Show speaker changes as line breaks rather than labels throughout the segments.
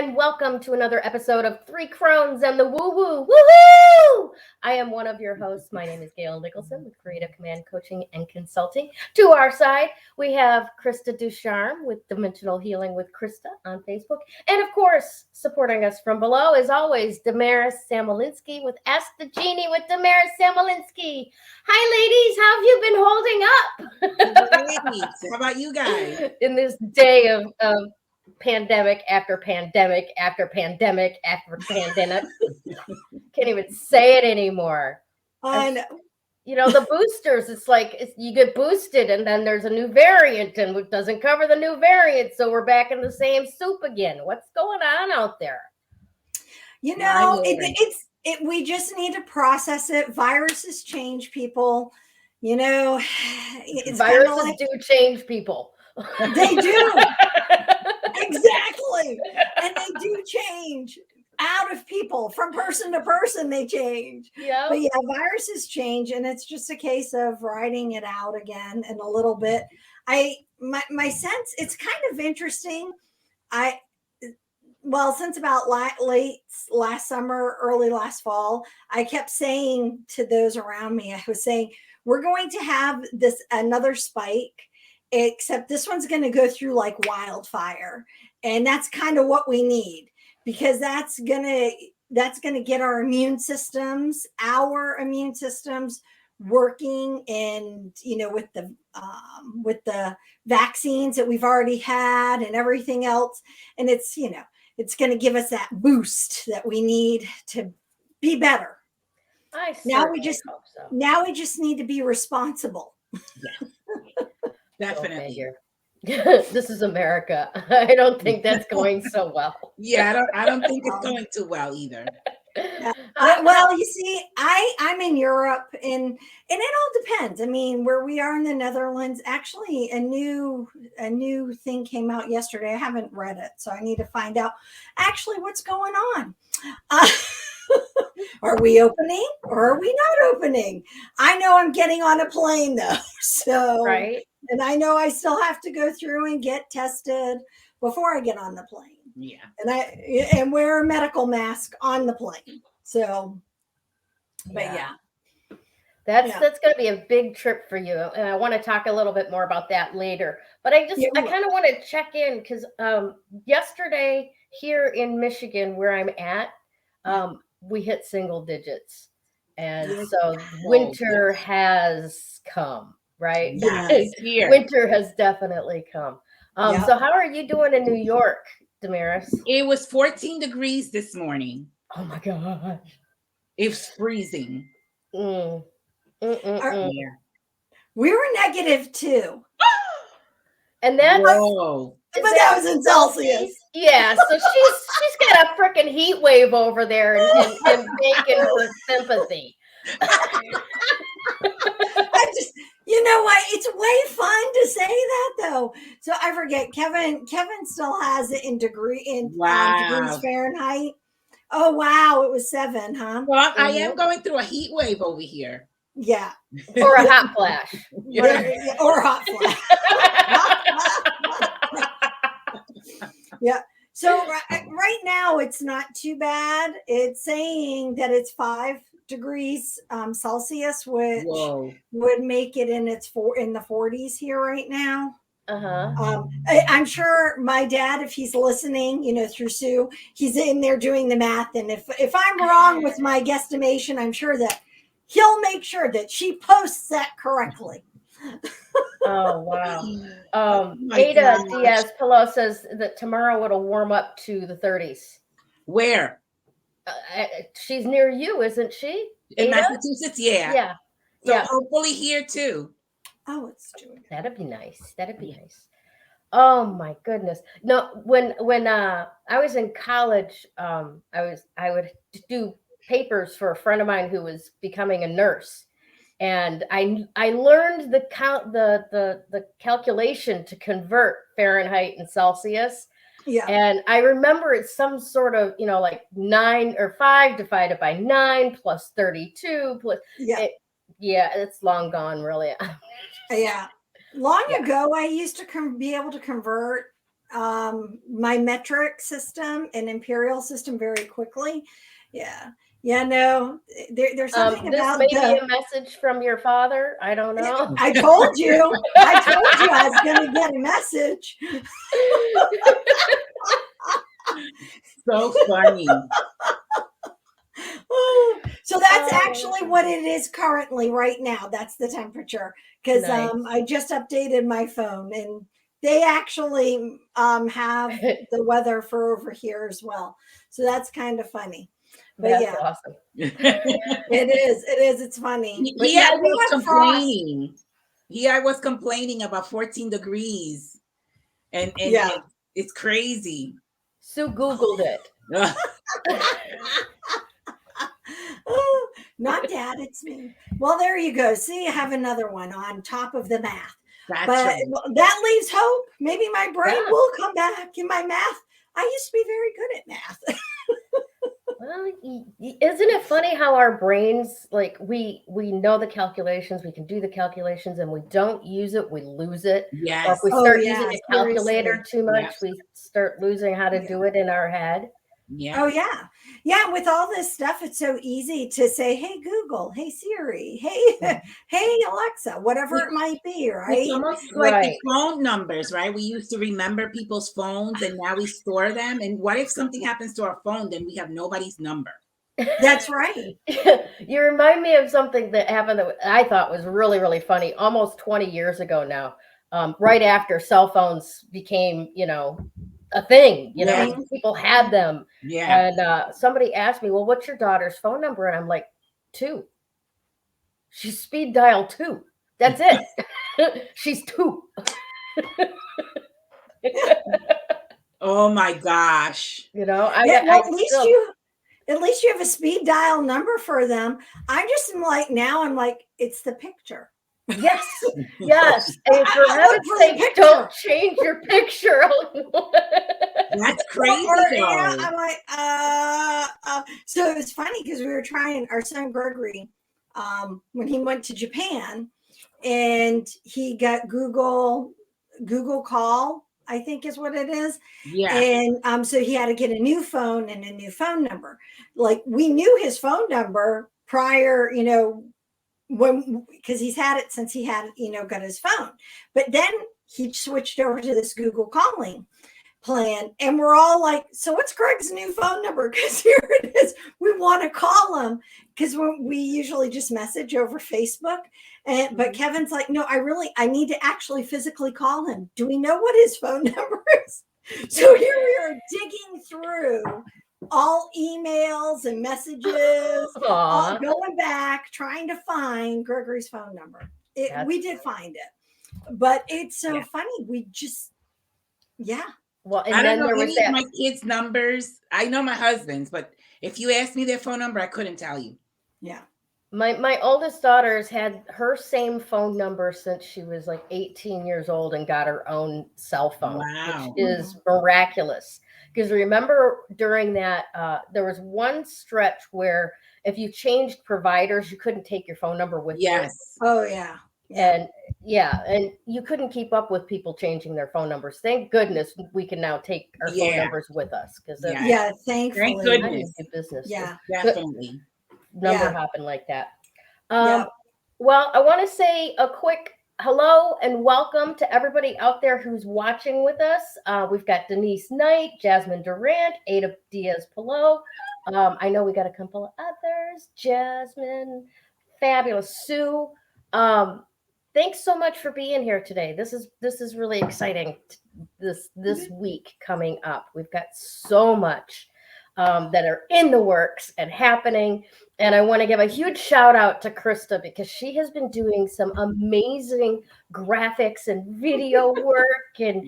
and welcome to another episode of Three Crones and the Woo Woo. Woohoo! I am one of your hosts. My name is Gayle Nicholson with Creative Command Coaching and Consulting. To our side, we have Krista Ducharme with Dimensional Healing with Krista on Facebook. And of course, supporting us from below, as always, Damaris Samolinski with Ask the Genie with Damaris Samolinski. Hi, ladies. How have you been holding up?
How about you guys?
In this day of pandemic after pandemic after pandemic after pandemic. Can't even say it anymore. You know, the boosters, it's like you get boosted and then there's a new variant and it doesn't cover the new variant. So we're back in the same soup again. What's going on out there?
You know, we just need to process it. Viruses change people. You know,
viruses do change people.
They do. Exactly. And they do change out of people from person to person. They change.
Yeah.
But yeah, viruses change, and it's just a case of riding it out again in a little bit. My sense, it's kind of interesting. Since about late last summer, early last fall, I kept saying to those around me, I was saying, we're going to have another spike, except this one's going to go through like wildfire. And that's kind of what we need, because that's going to get our immune systems working, and, you know, with the vaccines that we've already had and everything else. And it's, you know, it's going to give us that boost that we need to be better. Now we just need to be responsible.
Yeah. Definitely.
This is America. I don't think that's going so well.
Yeah, I don't think it's going too well either.
Well, you see, I'm in Europe, and it all depends. I mean, where we are in the Netherlands, actually a new thing came out yesterday. I haven't read it, so I need to find out actually what's going on. Are we opening or are we not opening? I know I'm getting on a plane though. So,
right.
And I know I still have to go through and get tested before I get on the plane.
Yeah.
And wear a medical mask on the plane. So, but yeah.
That's going to be a big trip for you. And I want to talk a little bit more about that later. But I kind of want to check in because yesterday here in Michigan, where I'm at, we hit single digits. And so winter has come, right?
Yes, here.
Winter has definitely come. So how are you doing in New York, Damaris?
It was 14 degrees this morning.
Oh my gosh.
It was freezing.
We were negative too.
And that's
but that was in Celsius.
Yeah, so she's got a freaking heat wave over there and begging for sympathy.
You know what? It's way fun to say that though. So I forget. Kevin still has it in degrees Fahrenheit. Oh wow, it was 7, huh?
Well, I am going through a heat wave over here.
Yeah.
Or a hot flash.
Or a hot flash. Yeah. So right now it's not too bad. It's saying that it's 5 degrees Celsius, which would make it in the 40s here right now. I'm sure my dad, if he's listening, you know, through Sue, he's in there doing the math. And if I'm wrong with my guesstimation, I'm sure that he'll make sure that she posts that correctly.
Oh, wow. Ada Diaz-Pillow says that tomorrow it'll warm up to the 30s.
Where?
She's near you, isn't she?
In Massachusetts, yeah. So hopefully here too.
Oh, it's true.
That'd be nice. Oh my goodness. No, when I was in college, I would do papers for a friend of mine who was becoming a nurse. And I learned the calculation to convert Fahrenheit and Celsius.
Yeah.
And I remember it's some sort of, you know, like 9 or 5 divided by 9 plus 32 plus.
Yeah.
It's long gone, really.
Yeah. Long ago, I used to be able to convert my metric system and imperial system very quickly. Yeah. Yeah, no, there's something about
this may be a message from your father. I don't know.
I told you I was going to get a message.
So funny.
So that's actually what it is currently right now. That's the temperature, because
Nice.
I just updated my phone, and they actually have the weather for over here as well. So that's kind of funny. But
that's awesome.
It is. It's funny.
He I was complaining. I was complaining about 14 degrees. And it's crazy.
Sue Googled it.
Oh, not Dad, it's me. Well, there you go. See, I have another one on top of the math. But that leaves hope. Maybe my brain will come back in my math. I used to be very good at math.
Well, isn't it funny how our brains, like we know the calculations, we can do the calculations, and we don't use it, we lose it.
Yes.
Or if we start using a calculator too much, we start losing how to do it in our head.
Yeah.
Oh yeah. Yeah. With all this stuff, it's so easy to say, hey, Google, hey, Siri, hey, Alexa, whatever it might be, right?
It's almost like the phone numbers, right? We used to remember people's phones, and now we store them. And what if something happens to our phone, then we have nobody's number?
That's right.
You remind me of something that happened that I thought was really, really funny almost 20 years ago now, right after cell phones became, a thing, know, people had them.
Yeah.
And somebody asked me, well, what's your daughter's phone number? And I'm like, 2. She's speed dial 2. That's it. She's 2.
Oh my gosh.
At least you have a speed dial number for them. I'm like, it's the picture.
Yes. And for heaven's sake, don't change your picture.
That's crazy.
I'm like, so it was funny because we were trying our son Gregory, when he went to Japan, and he got Google Call, I think is what it is.
Yeah.
And so he had to get a new phone and a new phone number. Like, we knew his phone number prior, because he's had it since he had, got his phone. But then he switched over to this Google calling plan, and we're all like, so what's Greg's new phone number? Because here it is. We want to call him, because we usually just message over Facebook. But Kevin's like, no, I need to actually physically call him. Do we know what his phone number is? So here we are digging through all emails and messages, all going back, trying to find Gregory's phone number. We did find it, but it's so funny. We just,
Well, and
I don't
then
know any of my kids' numbers. I know my husband's, but if you asked me their phone number, I couldn't tell you.
Yeah.
My oldest daughter's had her same phone number since she was like 18 years old and got her own cell phone, which is miraculous. Because remember, during that, there was one stretch where if you changed providers, you couldn't take your phone number with you.
Oh, yeah.
And you couldn't keep up with people changing their phone numbers. Thank goodness we can now take our phone numbers with us. Because
thankfully.
Thank goodness.
Do business.
Yeah, definitely.
Number hopping like that. Well, I want to say a quick hello and welcome to everybody out there who's watching with us. We've got Denise Knight, Jasmine Durant, Ada Diaz-Pillow. I know we got a couple of others. Jasmine, fabulous. Sue. Thanks so much for being here today. This is really exciting. This week coming up, we've got so much that are in the works and happening. And I want to give a huge shout out to Krista, because she has been doing some amazing graphics and video work and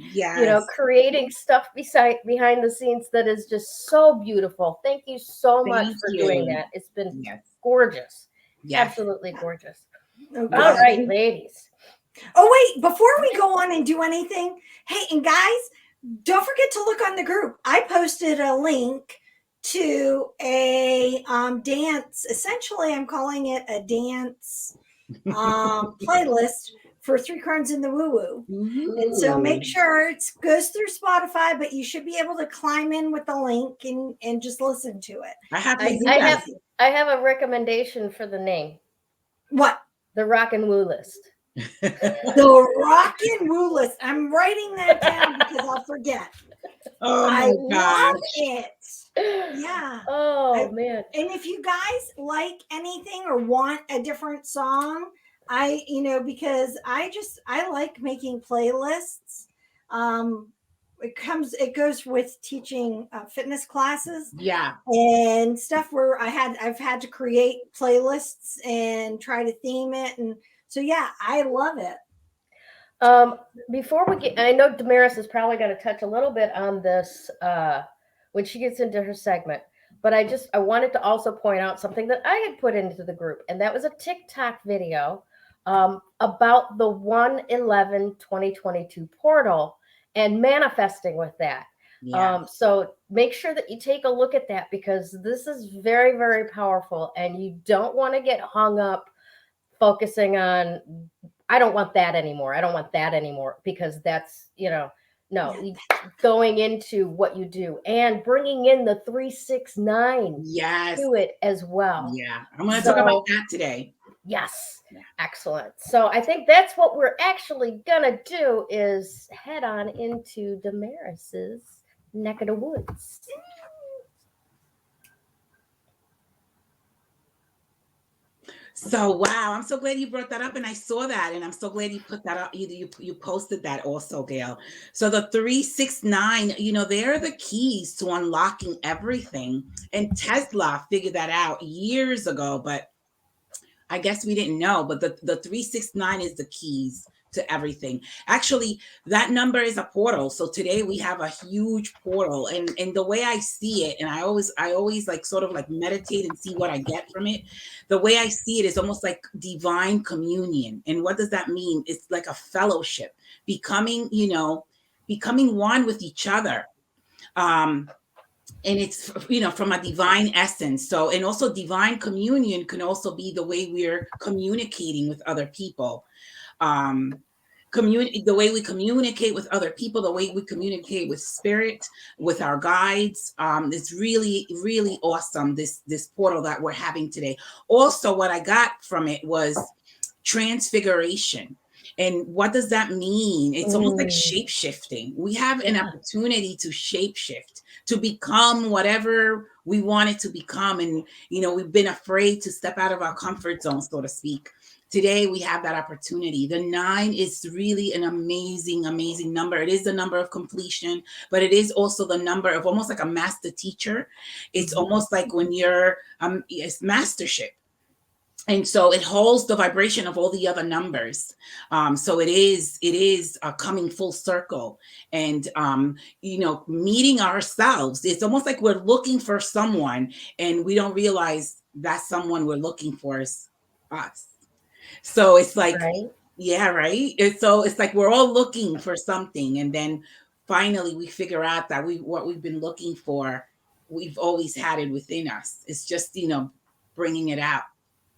creating stuff behind the scenes that is just so beautiful. Thank you so much for doing that. It's been gorgeous. Absolutely gorgeous. All right, ladies.
Oh, wait, before we go on and do anything, hey, and guys, don't forget to look on the group. I posted a link to a dance. Essentially, I'm calling it a dance playlist for 3 Crones in the Woo Woo. And so make sure it goes through Spotify, but you should be able to climb in with the link and just listen to it.
I have a recommendation for the name.
What?
The Rock and Woo List.
The Rock and Woo List. I'm writing that down because I'll forget.
Oh my
love it. Yeah.
Oh man.
And if you guys like anything or want a different song, because I like making playlists. It goes with teaching fitness classes, and stuff where I've had to create playlists and try to theme it, and so I love it.
Before we get, I know Damaris is probably going to touch a little bit on this when she gets into her segment, but I wanted to also point out something that I had put into the group, and that was a TikTok video about the 1/11/2022 portal and manifesting with that. So make sure that you take a look at that, because this is very, very powerful, and you don't want to get hung up focusing on, I don't want that anymore. I don't want that anymore, because that's, going into what you do and bringing in the 369 to it as well.
Yeah. I'm going to talk about that today.
Yes. Yeah. Excellent. So I think that's what we're actually going to do, is head on into Damaris's neck of the woods.
So, wow, I'm so glad you brought that up, and I saw that, and I'm so glad you put that up. You posted that also, Gayle. So the 369, they're the keys to unlocking everything. And Tesla figured that out years ago, but I guess we didn't know. But the 369 is the keys to everything. Actually, that number is a portal. So today we have a huge portal, and the way I see it, and I always like sort of like meditate and see what I get from it. The way I see it is almost like divine communion. And what does that mean? It's like a fellowship, becoming one with each other. And it's, from a divine essence. So, and also divine communion can also be the way we're communicating with other people. The way we communicate with other people, the way we communicate with spirit, with our guides. It's really, really awesome, this portal that we're having today. Also, what I got from it was transfiguration. And what does that mean? It's almost like shape-shifting. We have an opportunity to shape-shift, to become whatever we wanted to become. And, we've been afraid to step out of our comfort zone, so to speak. Today, we have that opportunity. The 9 is really an amazing, amazing number. It is the number of completion, but it is also the number of almost like a master teacher. It's almost like when you're, it's mastership. And so it holds the vibration of all the other numbers. So it is coming full circle, and, meeting ourselves. It's almost like we're looking for someone, and we don't realize that someone we're looking for is us. So it's like, right. And so it's like we're all looking for something, and then finally we figure out that what we've been looking for, we've always had it within us. It's just, bringing it out.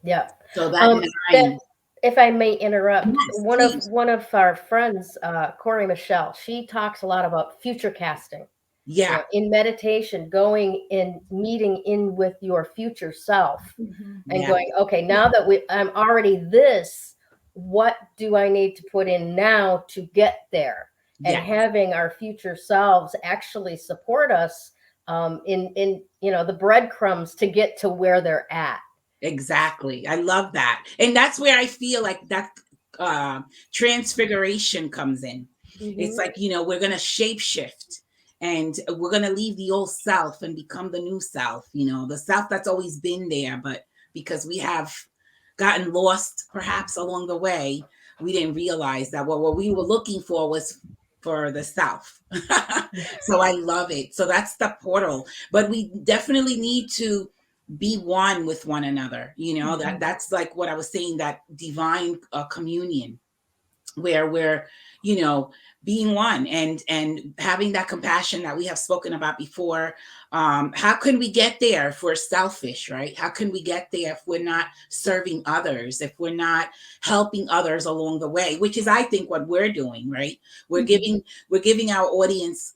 Yeah.
So that
if I may interrupt,
yes,
one of our friends, Corey Michelle, she talks a lot about future casting.
Yeah.
In meditation, going and meeting in with your future self, and going, okay, now that I'm already this, what do I need to put in now to get there? And having our future selves actually support us in the breadcrumbs to get to where they're at.
Exactly. I love that. And that's where I feel like that transfiguration comes in. It's like, we're going to shape shift, and we're going to leave the old self and become the new self, the self that's always been there. But because we have gotten lost perhaps along the way, we didn't realize that what we were looking for was for the self. So I love it. So that's the portal. But we definitely need to be one with one another. That's like what I was saying, that divine communion, where we're, being one and having that compassion that we have spoken about before. How can we get there if we're selfish, right? How can we get there if we're not serving others, if we're not helping others along the way, which is, I think, what we're doing, right? We're giving our audience,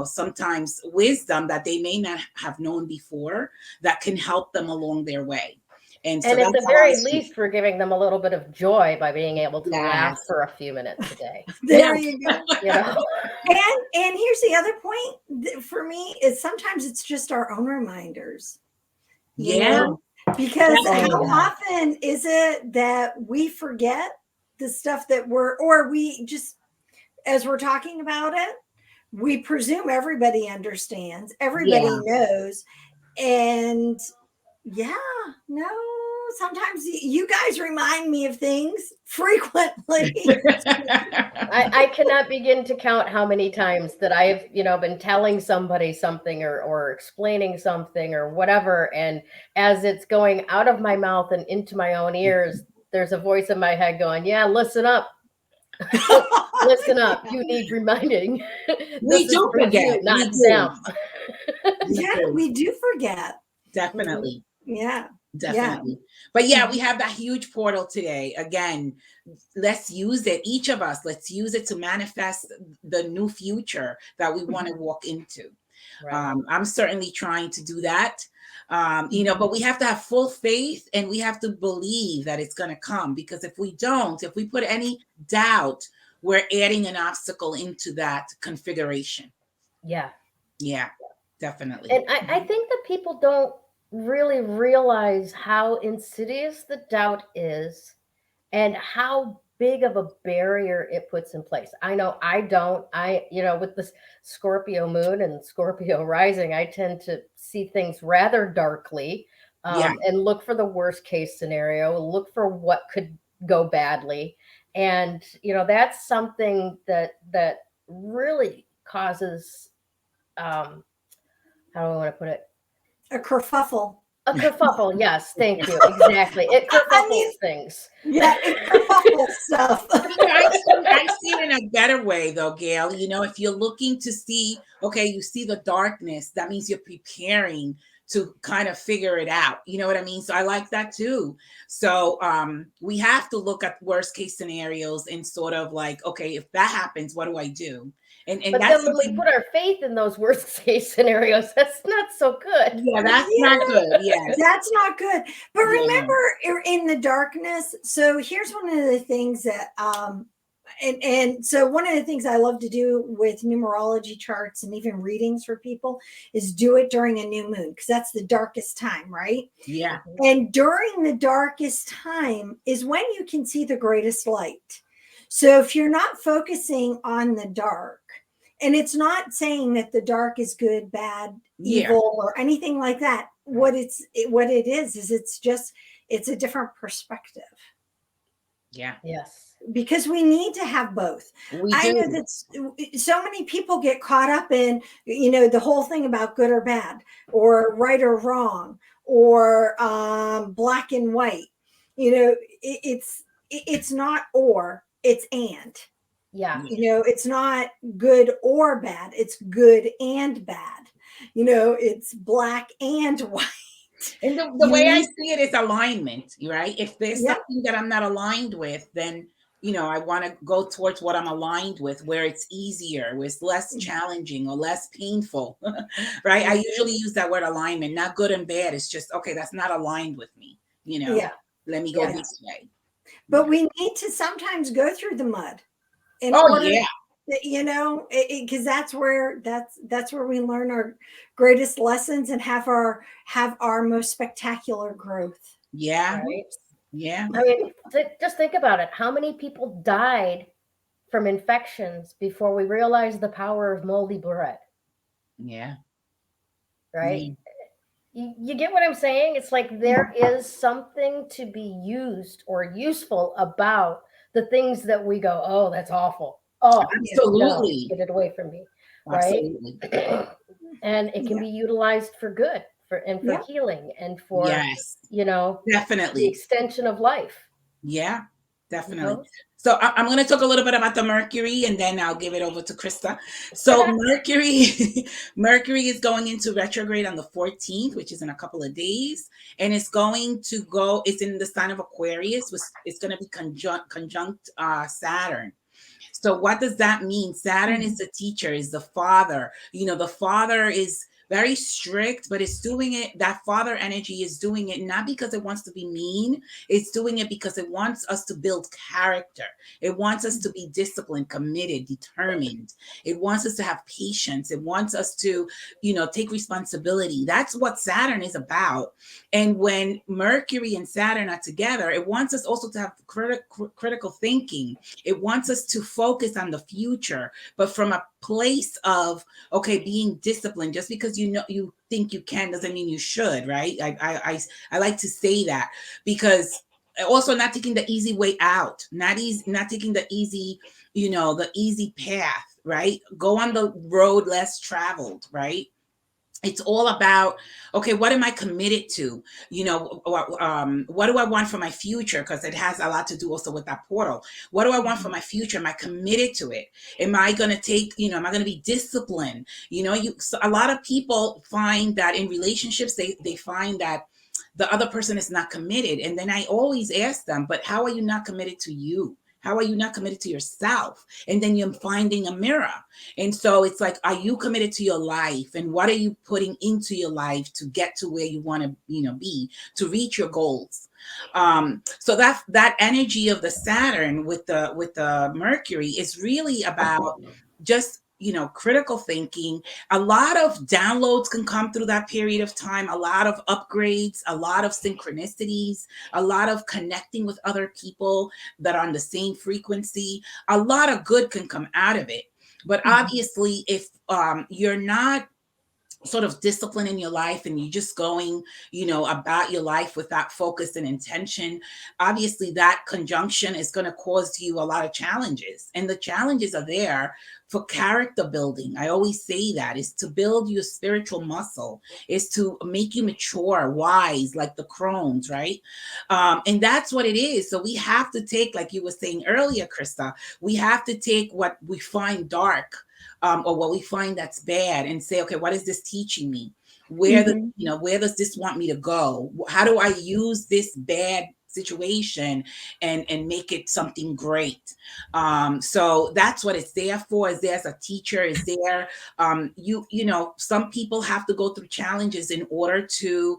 sometimes wisdom that they may not have known before that can help them along their way. And so
at the very least, we're giving them a little bit of joy by being able to laugh for a few minutes a day.
There you go.
And
here's the other point for me is sometimes it's just our own reminders. Because how often is it that we forget the stuff that or we just, as we're talking about it, we presume everybody understands, everybody knows. And sometimes you guys remind me of things frequently.
I cannot begin to count how many times that I've, been telling somebody something or explaining something or whatever. And as it's going out of my mouth and into my own ears, there's a voice in my head going, yeah, listen up. Listen up. You need reminding.
We do forget.
Not them.
We do forget.
Definitely.
Yeah.
Definitely. But we have that huge portal today. Again, let's use it. Each of us, let's use it to manifest the new future that we want to walk into. Right. I'm certainly trying to do that. But we have to have full faith and we have to believe that it's going to come, because if we put any doubt, we're adding an obstacle into that configuration. Yeah, definitely.
And I think that people don't really realize how insidious the doubt is and how big of a barrier it puts in place. I know I don't. With the Scorpio moon and Scorpio rising, I tend to see things rather darkly and look for the worst case scenario, look for what could go badly. And, that's something that really causes, how do I want to put it?
A kerfuffle.
A kerfuffle, yes, thank you. Exactly. It kerfuffles things.
Yeah, it kerfuffles stuff.
I see it in a better way, though, Gayle. If you're looking to see, you see the darkness, that means you're preparing to kind of figure it out. You know what I mean? So I like that too. So we have to look at worst case scenarios and sort of like, okay, if that happens, what do I do? But
then when we put our faith in those worst case scenarios, that's not so good.
Yeah, that's not good. Yeah,
that's not good. But remember, in the darkness. So here's one of the things that, and so one of the things I love to do with numerology charts and even readings for people is do it during a new moon, because that's the darkest time, right?
Yeah.
And during the darkest time is when you can see the greatest light. So if you're not focusing on the dark, and it's not saying that the dark is good, bad, evil, or anything like that. What it is it's a different perspective.
Yeah.
Yes.
Because we need to have both. I know that so many people get caught up in, the whole thing about good or bad, or right or wrong, or black and white. It's not or, it's and.
Yeah.
It's not good or bad. It's good and bad. It's black and white.
And the way I see it is alignment, right? If there's something that I'm not aligned with, then, I want to go towards what I'm aligned with, where it's easier, where it's less challenging or less painful, right? I usually use that word alignment, not good and bad. It's just, okay, that's not aligned with me, let me go this way.
But we need to sometimes go through the mud. Because that's where we learn our greatest lessons and have our most spectacular growth.
Yeah.
Right?
Yeah.
I mean, just think about it. How many people died from infections before we realized the power of moldy bread?
Yeah.
Right? You get what I'm saying? It's like there is something to be used or useful about the things that we go, oh, that's awful. Oh,
absolutely.
No, get it away from me. Right. Absolutely. And it can be utilized for good, for healing and for,
definitely
the extension of life.
Yeah, definitely. So I'm going to talk a little bit about the Mercury, and then I'll give it over to Krista. So Mercury is going into retrograde on the 14th, which is in a couple of days, and it's going to go. It's in the sign of Aquarius, which it's going to be conjunct Saturn. So what does that mean? Saturn is the teacher, is the father. The father is very strict, but it's doing it. That father energy is doing it not because it wants to be mean. It's doing it because it wants us to build character. It wants us to be disciplined, committed, determined. It wants us to have patience. It wants us to, take responsibility. That's what Saturn is about. And when Mercury and Saturn are together, it wants us also to have critical thinking. It wants us to focus on the future, but from a place of, okay, being disciplined. Just because you think you can doesn't mean you should, right? I like to say that, because also not taking the easy way out, not taking the easy, the easy path, right? Go on the road less traveled, right? It's all about, okay, what am I committed to? What do I want for my future? Because it has a lot to do also with that portal. What do I want for my future? Am I committed to it? Am I going to take, am I going to be disciplined? So a lot of people find that in relationships, they find that the other person is not committed. And then I always ask them, but how are you not committed to you? How are you not committed to yourself? And then you're finding a mirror. And so it's like, are you committed to your life? And what are you putting into your life to get to where you want to, be, to reach your goals? So that energy of the Saturn with the Mercury is really about just, critical thinking. A lot of downloads can come through that period of time, a lot of upgrades, a lot of synchronicities, a lot of connecting with other people that are on the same frequency. A lot of good can come out of it. But obviously, if you're not sort of discipline in your life and you're just going, about your life without focus and intention, obviously that conjunction is going to cause you a lot of challenges. And the challenges are there for character building. I always say that is to build your spiritual muscle, is to make you mature, wise, like the Crones, right? And that's what it is. So we have to take, like you were saying earlier, Krista, we have to take what we find dark, or what we find that's bad, and say, okay, what is this teaching me? Where where does this want me to go? How do I use this bad situation and make it something great? So that's what it's there for. Is there as a teacher? Is there some people have to go through challenges in order to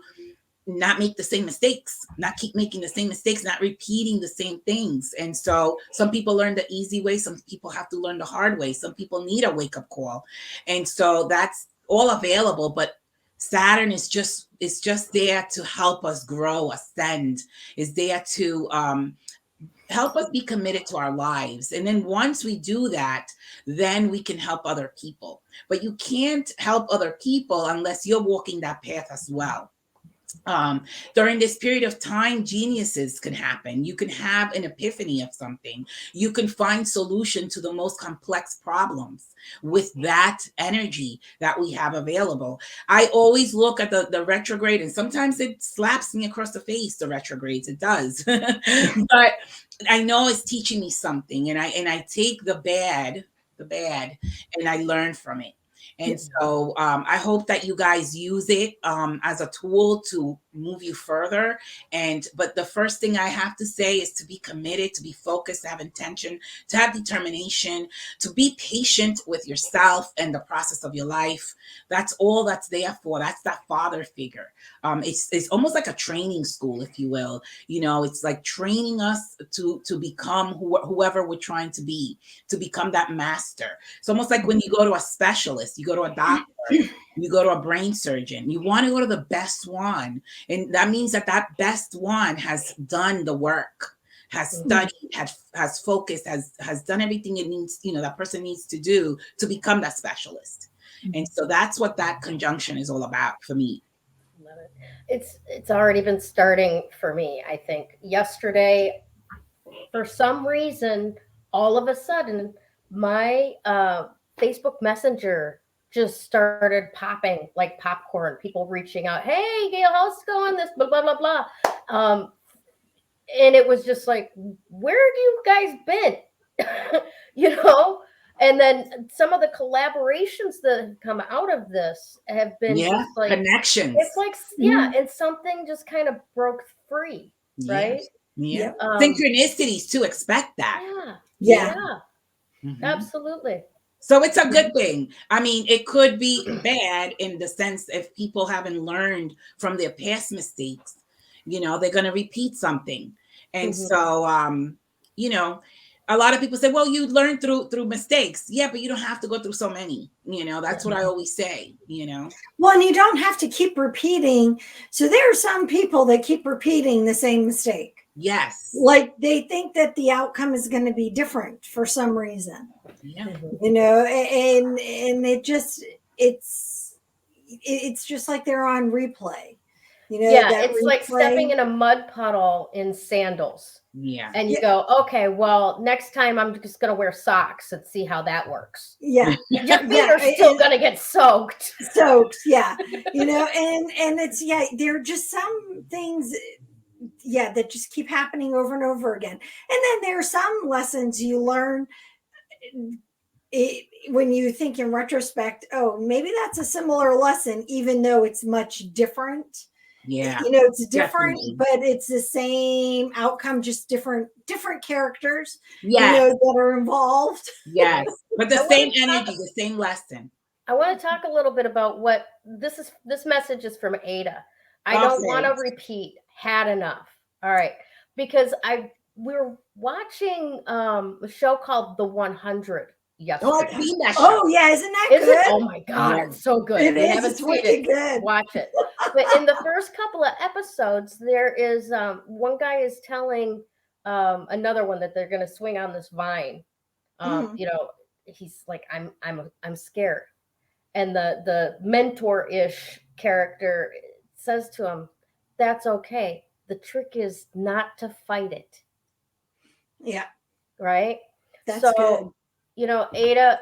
not make the same mistakes, not keep making the same mistakes, not repeating the same things. And so some people learn the easy way. Some people have to learn the hard way. Some people need a wake-up call. And so that's all available. But Saturn is just there to help us grow, ascend, is there to help us be committed to our lives. And then once we do that, then we can help other people. But you can't help other people unless you're walking that path as well. During this period of time, geniuses can happen. You can have an epiphany of something. You can find solution to the most complex problems with that energy that we have available. I always look at the retrograde, and sometimes it slaps me across the face, the retrogrades, it does. But I know it's teaching me something, and I take the bad, and I learn from it. And so I hope that you guys use it as a tool to move you further. But the first thing I have to say is to be committed, to be focused, to have intention, to have determination, to be patient with yourself and the process of your life. That's all that's there for. That's that father figure. It's almost like a training school, if you will. It's like training us to become whoever we're trying to be, to become that master. It's almost like when you go to a specialist, you go to a doctor, you go to a brain surgeon, you want to go to the best one. And that means that best one has done the work, has studied, has focused, has done everything it needs, that person needs to do to become that specialist. And so that's what that conjunction is all about for me.
Love it. It's already been starting for me. I think yesterday, for some reason, all of a sudden, my Facebook Messenger just started popping like popcorn. People reaching out, "Hey, Gayle, how's it going? This blah blah blah blah." and it was just like, where have you guys been? You know? And then some of the collaborations that have come out of this have been just like
connections.
It's like, and something just kind of broke free, right?
Yeah. Synchronicities to expect that.
Yeah. Absolutely.
So it's a good thing. I mean, it could be bad in the sense if people haven't learned from their past mistakes, you know, they're going to repeat something. And so, you know, a lot of people say, well, you learn through mistakes. Yeah, but you don't have to go through so many. You know, that's what I always say, you know.
Well, and you don't have to keep repeating. So there are some people that keep repeating the same mistake.
Yes.
Like they think that the outcome is going to be different for some reason.
Yeah.
You know, and it just, it's just like they're on replay. You know,
it's like stepping in a mud puddle in sandals.
Yeah.
And you go, okay, well, next time I'm just going to wear socks and see how that works.
Yeah.
Your feet are still going to get soaked.
Yeah. You know, and it's, there are just some things, that just keep happening over and over again. And then there are some lessons you learn when you think in retrospect, oh, maybe that's a similar lesson, even though it's much different.
Yeah.
You know, it's different, but it's the same outcome, just different characters, you know, that are involved.
Yes. But the same energy, the same lesson.
I want to talk a little bit about what this message is from Ada. I don't want to repeat, had enough. All right. Because we're watching a show called The 100 yesterday.
Oh, I've seen that show.
Oh, yeah. Isn't that good?
Oh, my God. It's so good.
It is. It's wicked good.
Watch it. But in the first couple of episodes, there is one guy is telling another one that they're going to swing on this vine. You know, he's like, I'm scared. And the mentor-ish character says to him, that's okay. The trick is not to fight it.
Yeah.
Right?
That's
good.
You
know, Ada,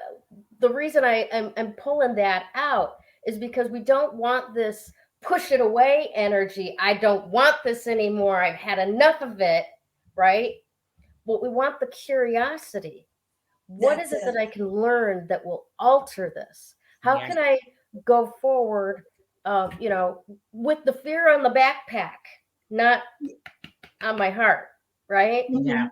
the reason I'm pulling that out is because we don't want this push it away energy. I don't want this anymore. I've had enough of it. Right? But we want the curiosity. What is it that I can learn that will alter this? How can I go forward, you know, with the fear on the backpack, not on my heart, right?
Yeah.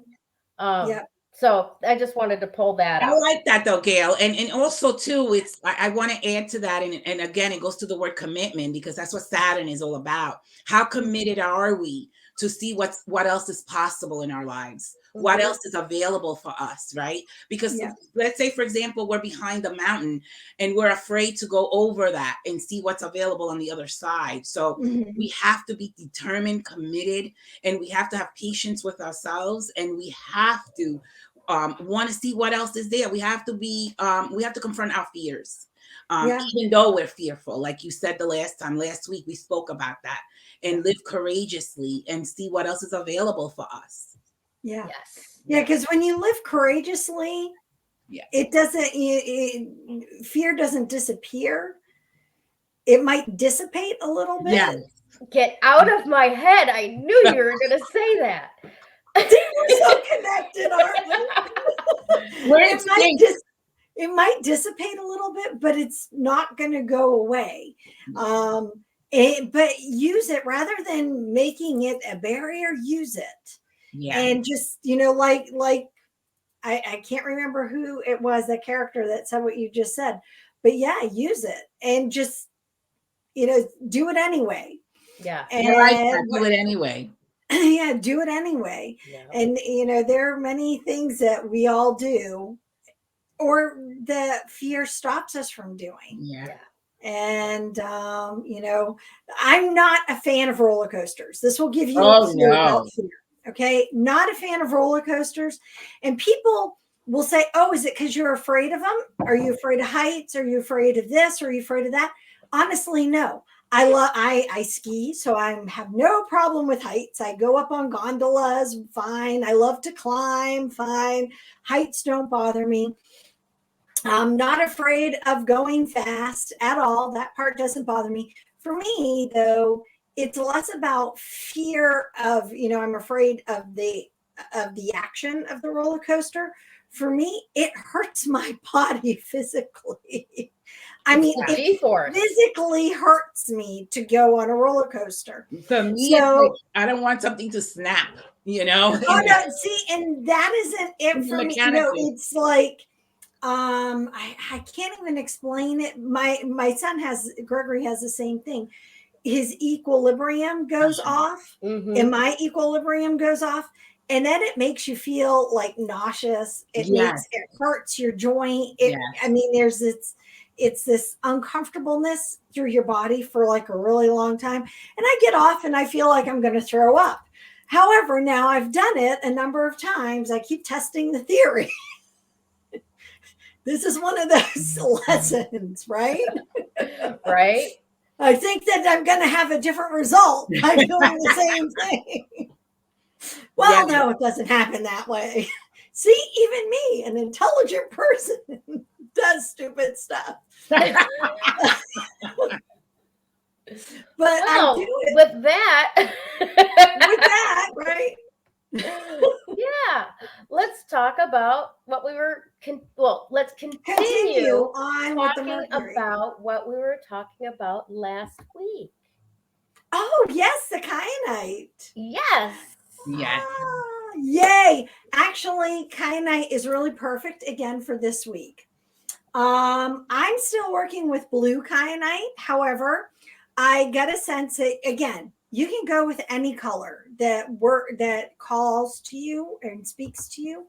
So I just wanted to pull that out.
I like that though, Gayle. And also too, it's I want to add to that. And again, it goes to the word commitment, because that's what Saturn is all about. How committed are we to see what else is possible in our lives? What else is available for us, right? Because let's say, for example, we're behind the mountain and we're afraid to go over that and see what's available on the other side. So we have to be determined, committed, and we have to have patience with ourselves, and we have to want to see what else is there. We have to be, we have to confront our fears, even though we're fearful. Like you said last week, we spoke about that, and live courageously and see what else is available for us.
Yeah. Yes. Yeah. Because when you live courageously, it doesn't, fear doesn't disappear. It might dissipate a little bit.
Yeah.
Get out of my head. I knew you were going to say that.
We're so connected, aren't we? It might dissipate a little bit, but it's not going to go away. But use it rather than making it a barrier. Use it. Yeah. And just, you know, like I can't remember who it was, that character that said what you just said, but use it and just, you know, do it anyway.
Yeah.
And
do it anyway.
Yeah, do it anyway. Yeah. And, you know, there are many things that we all do or the fear stops us from doing.
Yeah.
And, you know, I'm not a fan of roller coasters. This will give you
a clue about
fear. Okay. Not a fan of roller coasters. And people will say, oh, is it because you're afraid of them? Are you afraid of heights? Are you afraid of this? Are you afraid of that? Honestly, no. I ski, so I have no problem with heights. I go up on gondolas, fine. I love to climb, fine. Heights don't bother me. I'm not afraid of going fast at all. That part doesn't bother me. For me, though, it's less about fear of, I'm afraid of the action of the roller coaster. For me, it hurts my body physically. I mean, it physically hurts me to go on a roller coaster.
For me, it's like, I don't want something to snap,
Oh, no, see, and that isn't it for me. It's like, I can't even explain it. My son Gregory has the same thing. His equilibrium goes off, and my equilibrium goes off. And then it makes you feel like nauseous. It hurts your joint. I mean, it's this uncomfortableness through your body for like a really long time. And I get off and I feel like I'm going to throw up. However, now I've done it a number of times. I keep testing the theory. This is one of those lessons, right?
Right.
I think that I'm going to have a different result by doing the same thing. Well, no, it doesn't happen that way. See, even me, an intelligent person, does stupid stuff. But I do it
with that.
Right?
Yeah. Let's talk about what we were. Let's continue
on
talking about what we were talking about last week.
Oh, yes, the kyanite.
Yes.
Yes.
Yay. Actually, kyanite is really perfect again for this week. I'm still working with blue kyanite. However, I get a sense that, again, you can go with any color that calls to you and speaks to you.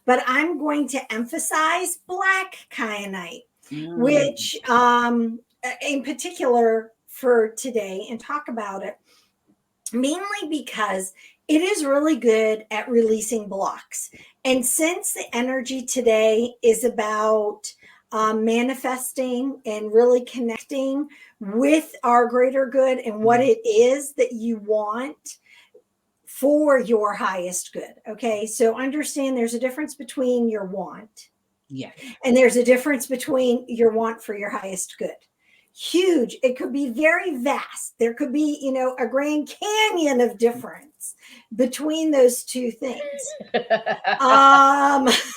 But I'm going to emphasize black kyanite, which in particular for today, and talk about it, mainly because it is really good at releasing blocks. And since the energy today is about manifesting and really connecting with our greater good and what it is that you want for your highest good. Okay. So understand there's a difference between your want. And there's a difference between your want for your highest good. Huge. It could be very vast. There could be, a Grand Canyon of difference between those two things.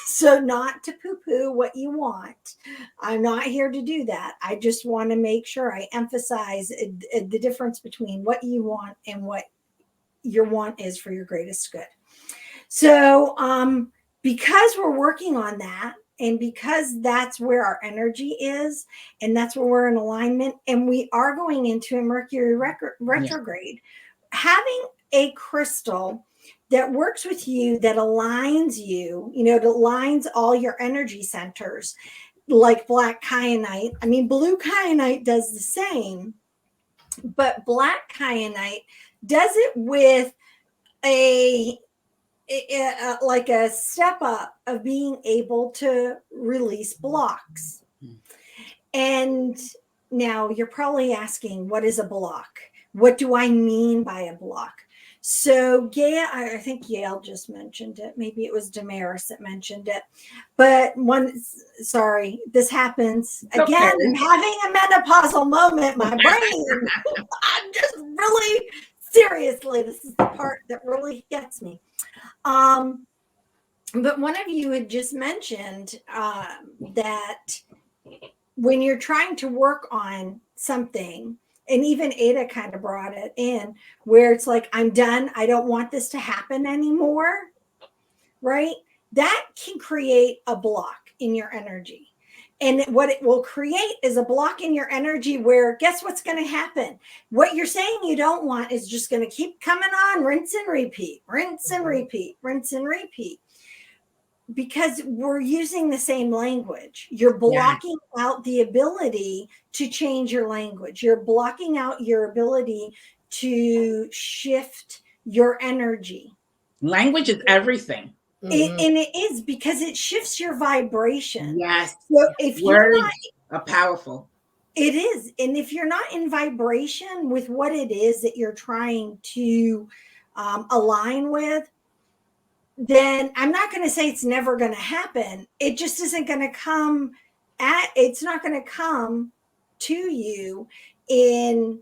So not to poo-poo what you want. I'm not here to do that. I just want to make sure I emphasize the difference between what you want and what your want is for your greatest good. So because we're working on that, and because that's where our energy is, and that's where we're in alignment, and we are going into a Mercury retrograde, having a crystal that works with you, that aligns you, that aligns all your energy centers, like black kyanite. I mean, blue kyanite does the same, but black kyanite does it with like a step up of being able to release blocks. And now you're probably asking, what is a block? What do I mean by a block? So Gayle, I think Gayle just mentioned it. Maybe it was Damaris that mentioned it. But this happens. Again, I'm having a menopausal moment. My brain, I'm just really, seriously, this is the part that really gets me. But one of you had just mentioned that when you're trying to work on something, and even Ada kind of brought it in, where it's like, I'm done. I don't want this to happen anymore, right? That can create a block in your energy. And what it will create is a block in your energy where, guess what's going to happen? What you're saying you don't want is just going to keep coming on, rinse and repeat, rinse and repeat, rinse and repeat. Because we're using the same language. You're blocking out the ability to change your language. You're blocking out your ability to shift your energy.
Language is everything.
And it is, because it shifts your vibration.
Yes.
So if
words are powerful.
It is. And if you're not in vibration with what it is that you're trying to align with, then I'm not going to say it's never going to happen. It just isn't going to come it's not going to come to you in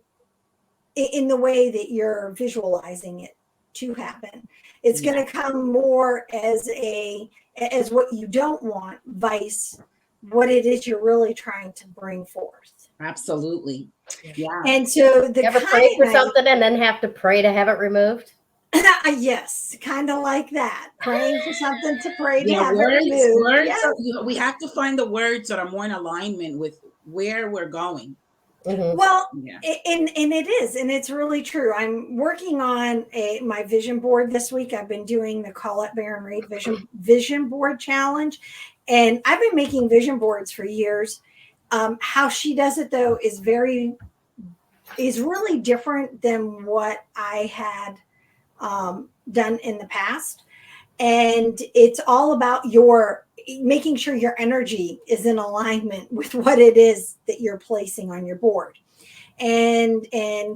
in the way that you're visualizing it to happen. It's going to come more as what you don't want, vice what it is you're really trying to bring forth.
Absolutely. Yeah.
And so
you ever pray for something and then have to pray to have it removed?
Yes, kind of like that. Praying for something to pray to have
words,
it removed.
Words,
Yeah.
we have to find the words that are more in alignment with where we're going.
Mm-hmm. Well, and it is, and it's really true. I'm working on my vision board this week. I've been doing the Colette Baron Reid vision board challenge, and I've been making vision boards for years. How she does it though is really different than what I had done in the past, and it's all about making sure your energy is in alignment with what it is that you're placing on your board and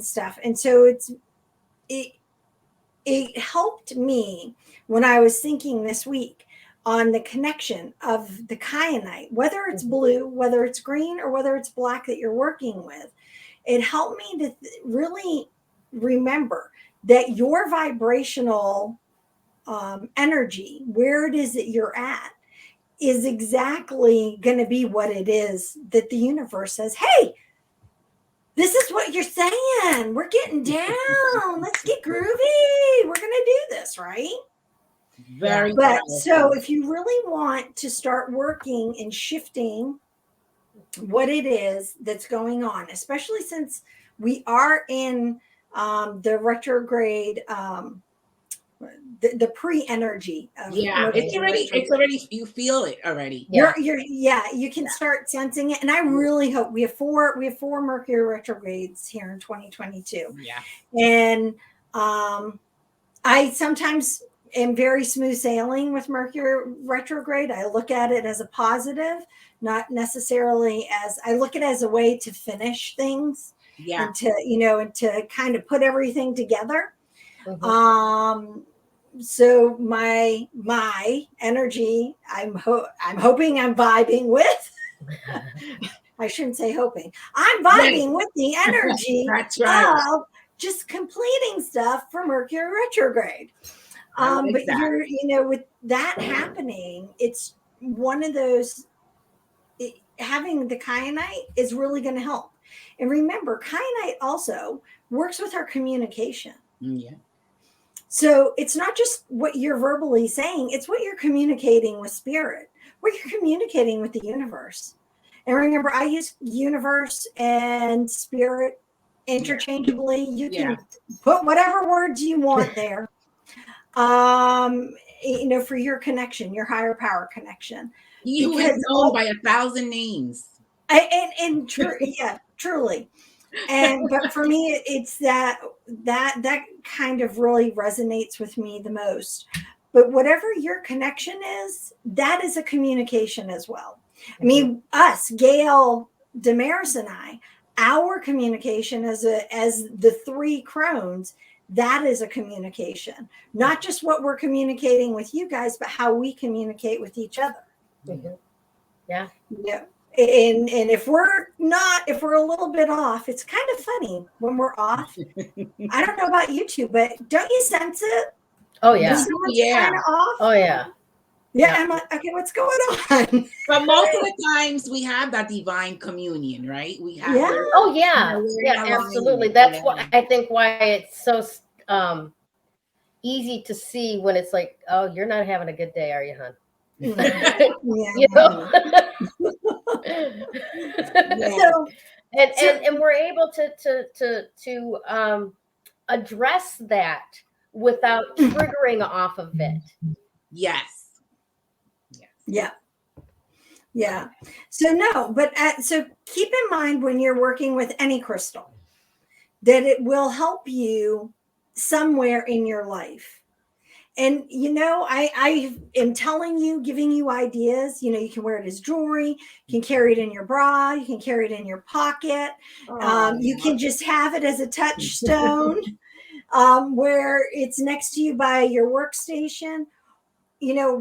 stuff. And so it helped me when I was thinking this week on the connection of the kyanite, whether it's blue, whether it's green, or whether it's black that you're working with. It helped me to really remember that your vibrational energy, where it is that you're at, is exactly going to be what it is that the universe says, hey, this is what you're saying. We're getting down. Let's get groovy. We're going to do this, right? So if you really want to start working and shifting what it is that's going on, especially since we are in the retrograde, the pre-energy of
it's already you feel it already.
You can start sensing it, and I really hope we have four Mercury retrogrades here in 2022. And I sometimes am very smooth sailing with Mercury retrograde. I look at it as a positive, not necessarily I look at it as a way to finish things and to kind of put everything together. So my energy, I'm hoping I'm vibing with. I shouldn't say hoping. I'm vibing with the energy of just completing stuff for Mercury retrograde. But you're, with that happening, it's one of those. Having the kyanite is really going to help. And remember, kyanite also works with our communication. So it's not just what you're verbally saying, it's what you're communicating with spirit, what you're communicating with the universe. And remember, I use universe and spirit interchangeably. You can put whatever words you want there, for your connection, your higher power connection.
You are known by 1,000 names.
And truly. But for me, it's that kind of really resonates with me the most. But whatever your connection is, that is a communication as well. I mean, us, Gayle, Damaris, and our communication as the three Crones, that is a communication. Not just what we're communicating with you guys, but how we communicate with each other.
Yeah.
And if we're a little bit off, it's kind of funny when we're off. I don't know about you two, but don't you sense it?
Oh yeah.
Kind of off?
Oh yeah.
Yeah. I'm like, okay, what's going on?
But most of the times we have that divine communion, right? We have.
Oh yeah. Yeah, absolutely. That's why I think why it's so easy to see when it's like, oh, you're not having a good day, are you, hon? You know? And we're able to address that without triggering off of it.
Yeah. So keep in mind when you're working with any crystal that it will help you somewhere in your life. And, I am telling you, giving you ideas, you can wear it as jewelry, you can carry it in your bra, you can carry it in your pocket. You can just have it as a touchstone where it's next to you by your workstation,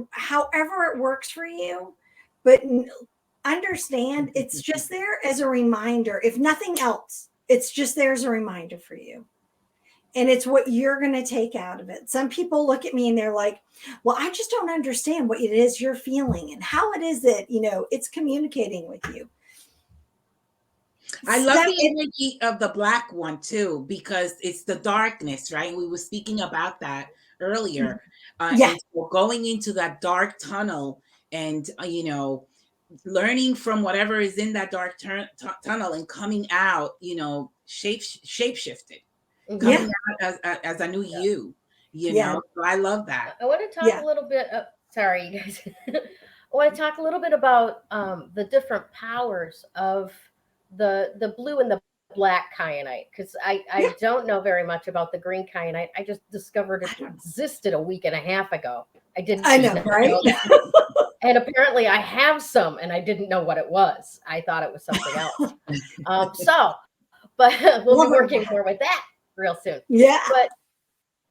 however it works for you. But understand it's just there as a reminder. If nothing else, it's just there as a reminder for you. And it's what you're going to take out of it. Some people look at me and they're like, well, I just don't understand what it is you're feeling and how it is that, it's communicating with you.
I love the energy of the black one too, because it's the darkness, right? We were speaking about that earlier. And so going into that dark tunnel and, learning from whatever is in that dark tunnel and coming out, shape-shifted, coming out as a new you, So I love that.
I want to talk a little bit. Sorry, you guys. I want to talk a little bit about the different powers of the blue and the black kyanite, because I don't know very much about the green kyanite. I just discovered it existed a week and a half ago. I know, right? And apparently I have some, and I didn't know what it was. I thought it was something else. But we'll be working more with that real soon.
Yeah.
But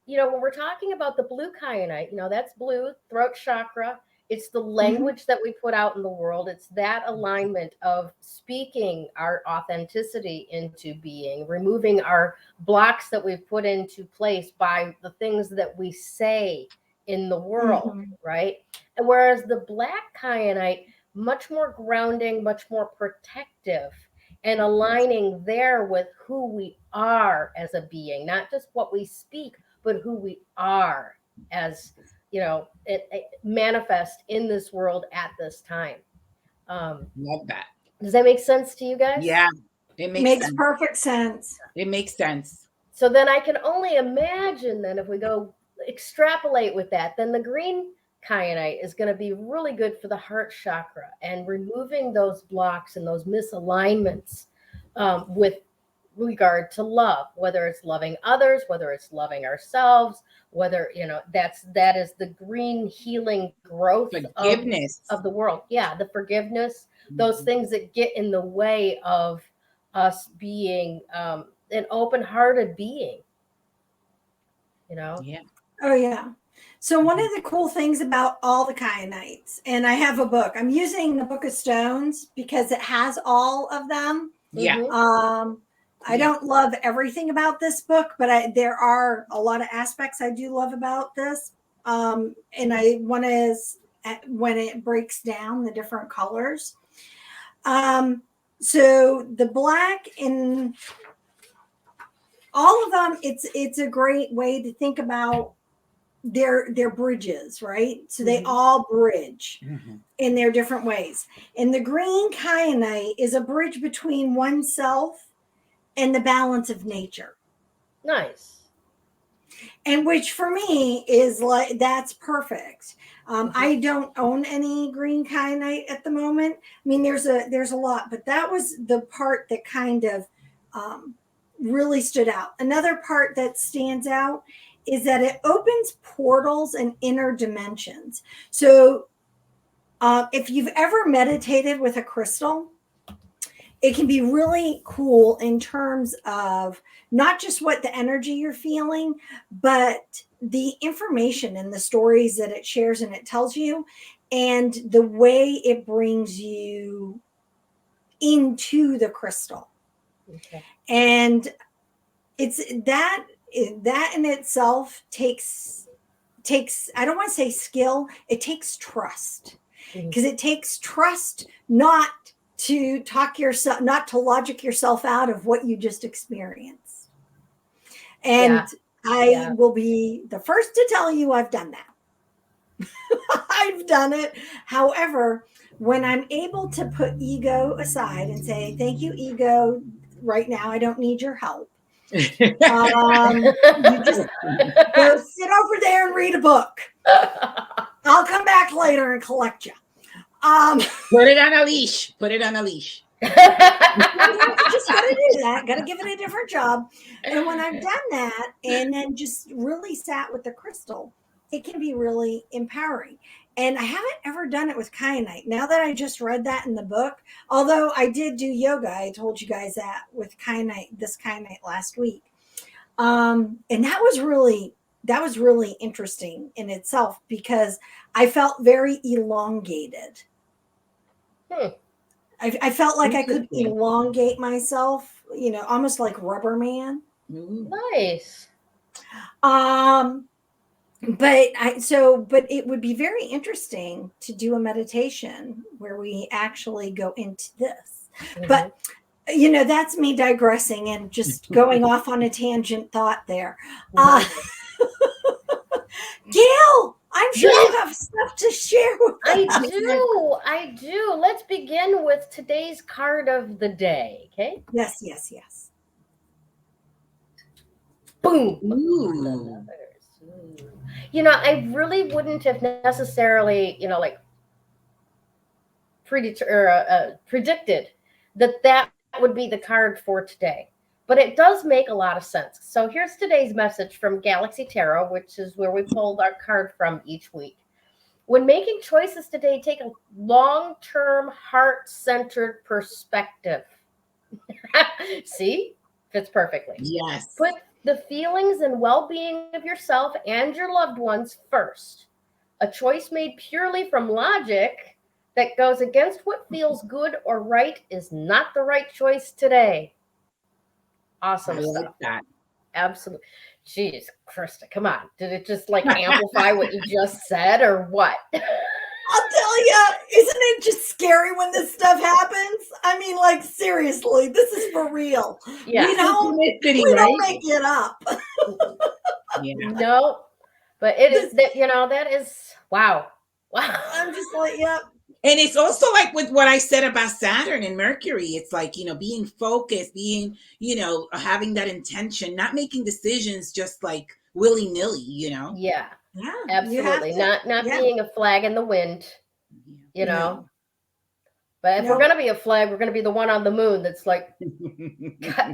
when we're talking about the blue kyanite, that's blue, throat chakra. It's the language that we put out in the world. It's that alignment of speaking our authenticity into being, removing our blocks that we've put into place by the things that we say in the world, right? And whereas the black kyanite, much more grounding, much more protective, and aligning there with who we are as a being, not just what we speak, but who we are as, it manifest in this world at this time.
Love that.
Does that make sense to you guys?
Yeah, it makes sense.
Perfect sense.
It makes sense.
So then I can only imagine then if we go extrapolate with that, then the green kyanite is going to be really good for the heart chakra and removing those blocks and those misalignments with regard to love, whether it's loving others, whether it's loving ourselves, whether that is the green healing growth of the world. Yeah, the forgiveness, those things that get in the way of us being an open-hearted being.
Yeah.
Oh yeah. So one of the cool things about all the kyanites, and I have a book. I'm using the Book of Stones because it has all of them.
Yeah.
I don't love everything about this book, but there are a lot of aspects I do love about this. And one is when it breaks down the different colors. So the black in all of them, it's a great way to think about their bridges, right? So they all bridge in their different ways. And the green kyanite is a bridge between oneself and the balance of nature.
Nice.
And which for me is like, that's perfect. I don't own any green kyanite at the moment. I mean, there's a lot, but that was the part that kind of really stood out. Another part that stands out is that it opens portals and inner dimensions. So if you've ever meditated with a crystal, it can be really cool in terms of not just what the energy you're feeling, but the information and the stories that it shares and it tells you, and the way it brings you into the crystal. Okay. And it's that in itself takes, I don't want to say skill, it takes trust. Because it takes trust not to logic yourself out of what you just experienced. And I will be the first to tell you I've done that. I've done it. However, when I'm able to put ego aside and say, thank you, ego, right now I don't need your help. You just go sit over there and read a book. I'll come back later and collect you.
Put it on a leash. Put it on a leash.
Just gotta do that. Gotta give it a different job. And when I've done that and then just really sat with the crystal, it can be really empowering. And I haven't ever done it with kyanite. Now that I just read that in the book, although I did do yoga, I told you guys that with this kyanite last week. And that was really interesting in itself because I felt very elongated. I felt like I could elongate myself, almost like Rubber Man.
Nice.
But it would be very interesting to do a meditation where we actually go into this. Mm-hmm. But that's me digressing and just going off on a tangent thought there. Gayle, I'm sure you have stuff to share with us.
I do. Let's begin with today's card of the day. Okay.
Yes.
Boom. Ooh. I really wouldn't have necessarily, like predicted that would be the card for today. But it does make a lot of sense. So here's today's message from Galaxy Tarot, which is where we pulled our card from each week. When making choices today, take a long-term, heart-centered perspective. See? Fits perfectly.
Yes.
Put the feelings and well-being of yourself and your loved ones first. A choice made purely from logic that goes against what feels good or right is not the right choice today. Awesome stuff.
Like that.
Absolutely. Jeez, Krista, come on. Did it just amplify what you just said or what?
I'll tell you, isn't it just scary when this stuff happens? I mean, seriously, this is for real.
Yeah.
We don't make it up.
Yeah.
No, but it is that, that is, wow.
I'm just like, yep.
And it's also like with what I said about Saturn and Mercury. It's like, being focused, being, having that intention, not making decisions just willy-nilly,
Yeah, absolutely. Not being a flag in the wind, know. But if we're going to be a flag, we're going to be the one on the moon that's got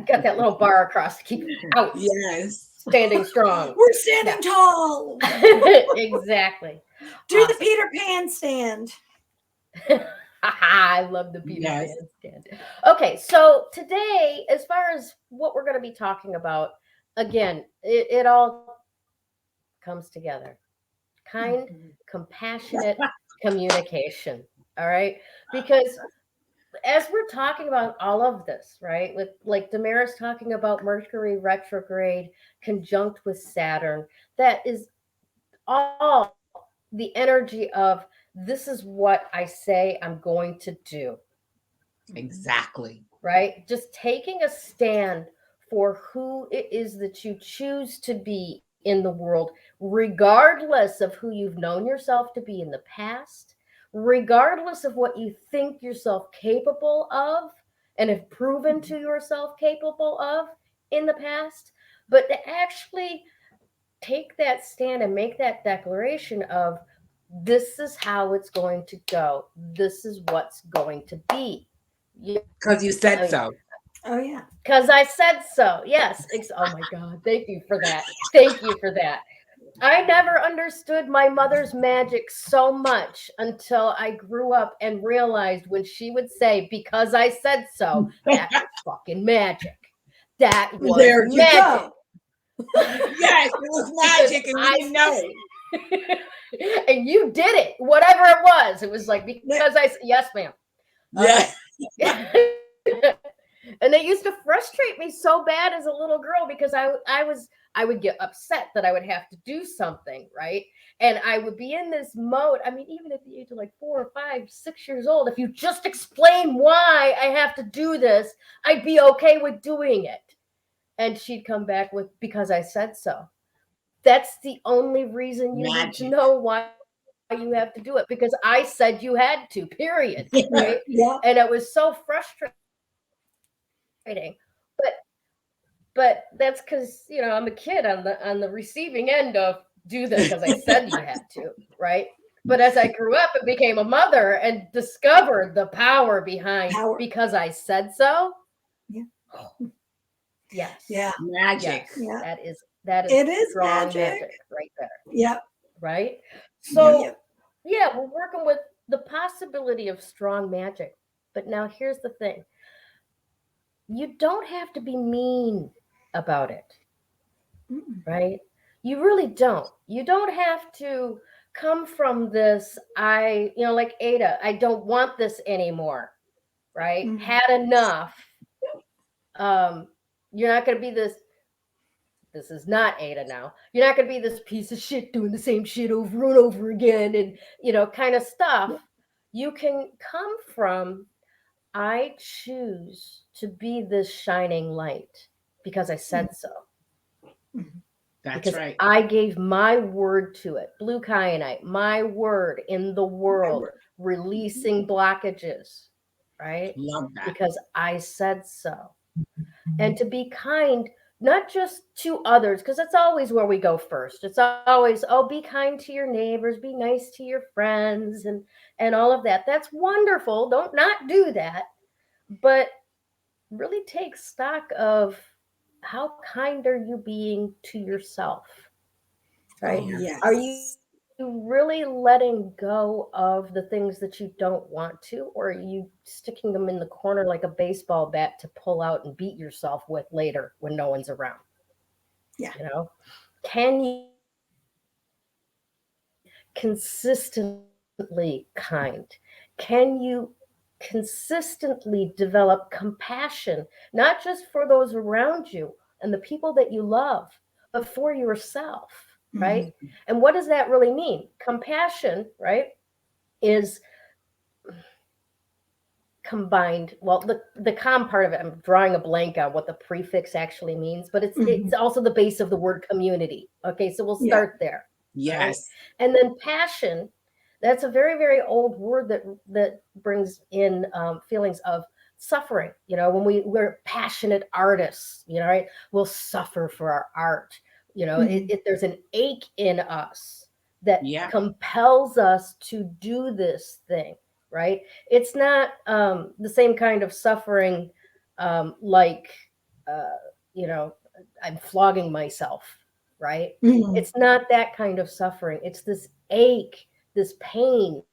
that little bar across to keep out.
Yes.
Standing strong.
We're standing tall.
Exactly.
Do the Peter Pan stand.
I love the Peter Pan stand. Okay, so today, as far as what we're going to be talking about, again, it all comes together. Kind, compassionate communication. All right, because as we're talking about all of this, right, with Damaris talking about Mercury retrograde conjunct with Saturn, that is all the energy of this is what I say I'm going to do.
Exactly.
Right? Just taking a stand for who it is that you choose to be in the world, regardless of who you've known yourself to be in the past, regardless of what you think yourself capable of and have proven to yourself capable of in the past, but to actually take that stand and make that declaration of this is how it's going to go. This is what's going to be.
Because you said so.
Oh, yeah.
Because I said so. Yes. Oh, my God. Thank you for that. Thank you for that. I never understood my mother's magic so much until I grew up and realized when she would say, because I said so, that was fucking magic. That was magic.
Yes, it was magic and we didn't know it.
And you did it, whatever it was. It was because yes, ma'am.
Yes.
And it used to frustrate me so bad as a little girl because I would get upset that I would have to do something, right? And I would be in this mode. I mean, even at the age of 4 or 5, 6 years old, if you just explain why I have to do this, I'd be okay with doing it. And she'd come back with, because I said so. That's the only reason you need to know why you have to do it, because I said you had to, period. Right?
Yeah.
And it was so frustrating. But that's because, I'm a kid on the receiving end of do this because I said you had to, right? But as I grew up and became a mother and discovered the power behind because I said so.
Yeah.
Yes.
Yeah.
Magic.
Yes.
Yeah.
That is
it is
strong
magic
right there.
Yeah.
Right? So yeah, we're working with the possibility of strong magic. But now here's the thing. You don't have to be mean about it. Right? You really don't. You don't have to come from this, like Ada, I don't want this anymore. Right? Had enough. You're not going to be this this is not Ada now. You're not going to be this piece of shit doing the same shit over and over again and, kind of stuff. You can come from, I choose to be this shining light because I said so.
That's
because
right.
I gave my word to it. Blue Kyanite, my word in the world, releasing blockages, right?
Love that.
Because I said so. And to be kind, not just to others, because that's always where we go first. It's always, be kind to your neighbors, be nice to your friends, and all of that. That's wonderful. Don't not do that. But really take stock of how kind are you being to yourself, right?
Oh, yes.
Are you really letting go of the things that you don't want to, or are you sticking them in the corner like a baseball bat to pull out and beat yourself with later when no one's around?
Yeah.
Can you consistently kind? Can you consistently develop compassion, not just for those around you and the people that you love, but for yourself, right? Mm-hmm. And what does that really mean? Compassion, right, is combined. Well, the com part of it, I'm drawing a blank on what the prefix actually means, but it's also the base of the word community. Okay, so we'll start there.
Yes.
Right? And then passion, that's a very, very old word that brings in feelings of suffering. When we're passionate artists, right? We'll suffer for our art. There's an ache in us that compels us to do this thing, right? It's not the same kind of suffering like, I'm flogging myself, right? It's not that kind of suffering. It's this ache, this pain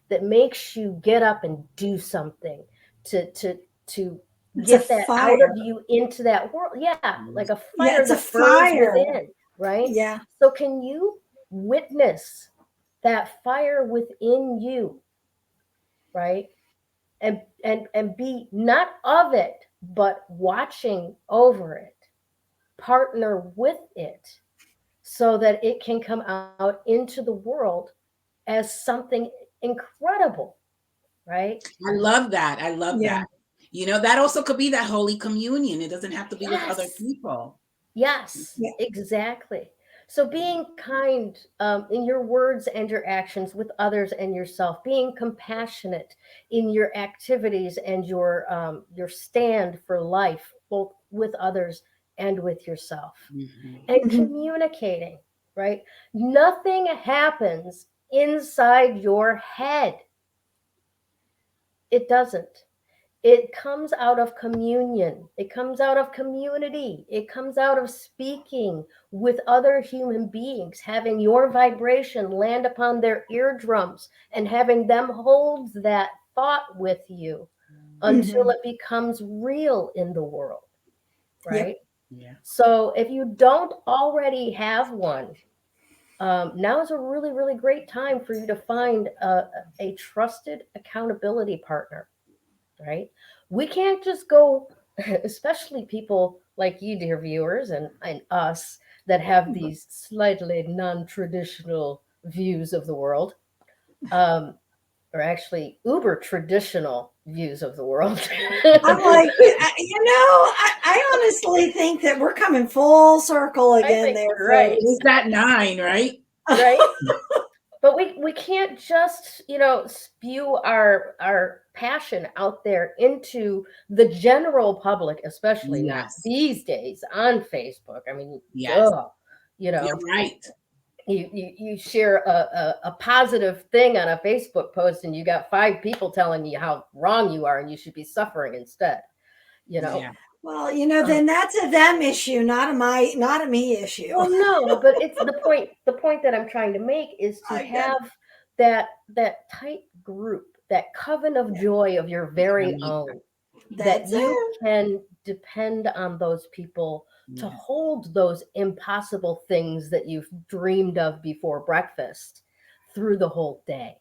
that makes you get up and do something to get that
fire
out of you into that world. Yeah, like a fire that burns within, right?
Yeah.
So can you witness that fire within you, right? And be not of it, but watching over it, partner with it, so that it can come out into the world as something incredible, right?
I love that. I love that. That also could be that Holy Communion. It doesn't have to be with other people.
Yes, exactly. So being kind in your words and your actions with others and yourself, being compassionate in your activities and your stand for life, both with others and with yourself, and communicating, right? Nothing happens inside your head. It doesn't. It comes out of communion. It comes out of community. It comes out of speaking with other human beings, having your vibration land upon their eardrums and having them hold that thought with you until it becomes real in the world, right?
Yeah.
So if you don't already have one, now is a really, really great time for you to find a trusted accountability partner. Right? We can't just go, especially people like you, dear viewers, and us that have these slightly non-traditional views of the world, or actually uber traditional views of the world.
I'm like, I honestly think that we're coming full circle again there.
Right.
It's that 9, right?
Right. But we can't just, spew our passion out there into the general public, especially not these days on Facebook. I mean,
You're right.
You share a positive thing on a Facebook post and you got 5 people telling you how wrong you are and you should be suffering instead,
Yeah.
Well, then that's a them issue, not a me issue.
Well, no, but it's the point. The point that I'm trying to make is to have that tight group, that coven of joy of your very own, that you can depend on those people to hold those impossible things that you've dreamed of before breakfast through the whole day.